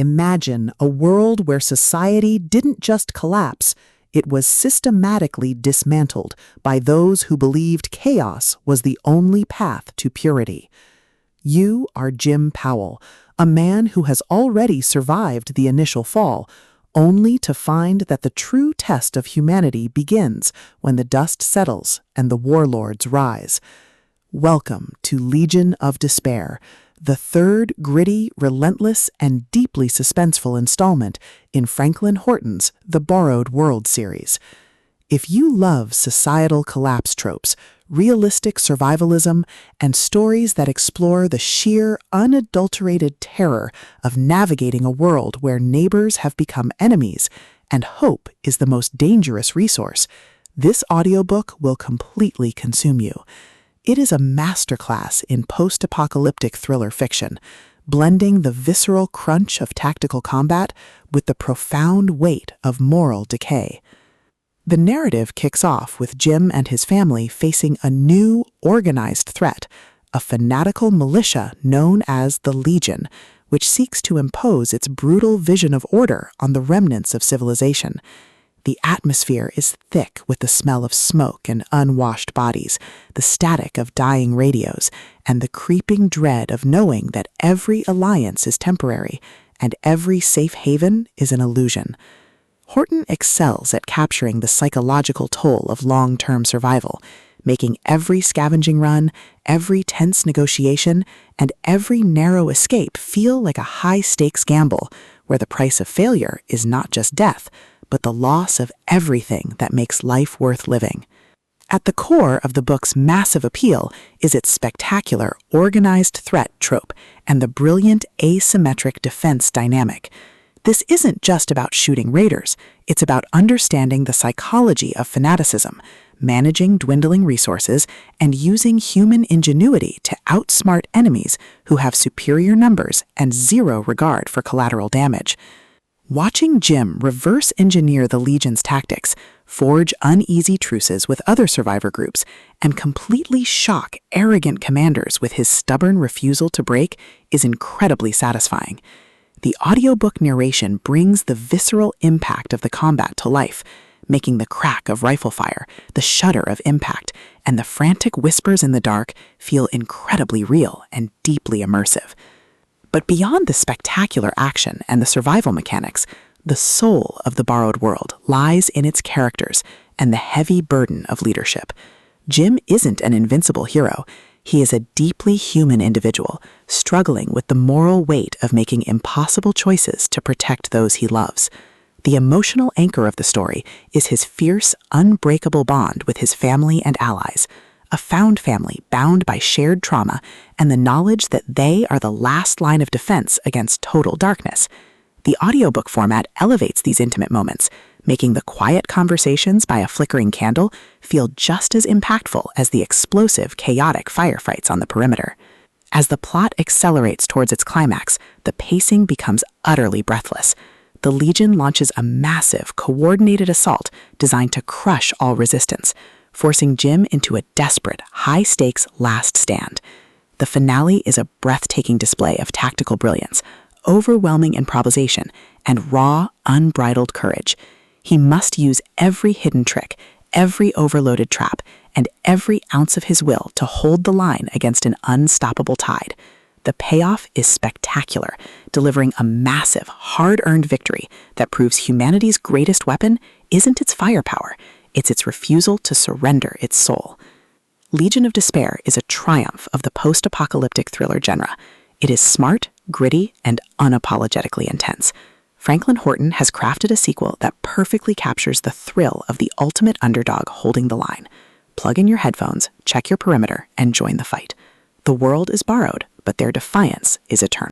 Imagine a world where society didn't just collapse, it was systematically dismantled by those who believed chaos was the only path to purity. You are Jim Powell, a man who has already survived the initial fall, only to find that the true test of humanity begins when the dust settles and the warlords rise. Welcome to Legion of Despair, the third gritty, relentless, and deeply suspenseful installment in Franklin Horton's The Borrowed World series. If you love societal collapse tropes, realistic survivalism, and stories that explore the sheer, unadulterated terror of navigating a world where neighbors have become enemies and hope is the most dangerous resource, this audiobook will completely consume you. It is a masterclass in post-apocalyptic thriller fiction, blending the visceral crunch of tactical combat with the profound weight of moral decay. The narrative kicks off with Jim and his family facing a new, organized threat, a fanatical militia known as the Legion, which seeks to impose its brutal vision of order on the remnants of civilization. The atmosphere is thick with the smell of smoke and unwashed bodies, the static of dying radios, and the creeping dread of knowing that every alliance is temporary and every safe haven is an illusion. Horton excels at capturing the psychological toll of long-term survival, making every scavenging run, every tense negotiation, and every narrow escape feel like a high-stakes gamble, where the price of failure is not just death, but the loss of everything that makes life worth living. At the core of the book's massive appeal is its spectacular organized threat trope and the brilliant asymmetric defense dynamic. This isn't just about shooting raiders, it's about understanding the psychology of fanaticism, managing dwindling resources, and using human ingenuity to outsmart enemies who have superior numbers and zero regard for collateral damage. Watching Jim reverse engineer the Legion's tactics, forge uneasy truces with other survivor groups, and completely shock arrogant commanders with his stubborn refusal to break is incredibly satisfying. The audiobook narration brings the visceral impact of the combat to life, making the crack of rifle fire, the shudder of impact, and the frantic whispers in the dark feel incredibly real and deeply immersive. But beyond the spectacular action and the survival mechanics, the soul of The Borrowed World lies in its characters and the heavy burden of leadership. Jim isn't an invincible hero. He is a deeply human individual, struggling with the moral weight of making impossible choices to protect those he loves. The emotional anchor of the story is his fierce, unbreakable bond with his family and allies, a found family bound by shared trauma and the knowledge that they are the last line of defense against total darkness. The audiobook format elevates these intimate moments, making the quiet conversations by a flickering candle feel just as impactful as the explosive, chaotic firefights on the perimeter. As the plot accelerates towards its climax, the pacing becomes utterly breathless. The Legion launches a massive, coordinated assault designed to crush all resistance, forcing Jim into a desperate, high-stakes last stand. The finale is a breathtaking display of tactical brilliance, overwhelming improvisation, and raw, unbridled courage. He must use every hidden trick, every overloaded trap, and every ounce of his will to hold the line against an unstoppable tide. The payoff is spectacular, delivering a massive, hard-earned victory that proves humanity's greatest weapon isn't its firepower, it's its refusal to surrender its soul. Legion of Despair is a triumph of the post-apocalyptic thriller genre. It is smart, gritty, and unapologetically intense. Franklin Horton has crafted a sequel that perfectly captures the thrill of the ultimate underdog holding the line. Plug in your headphones, check your perimeter, and join the fight. The world is borrowed, but their defiance is eternal.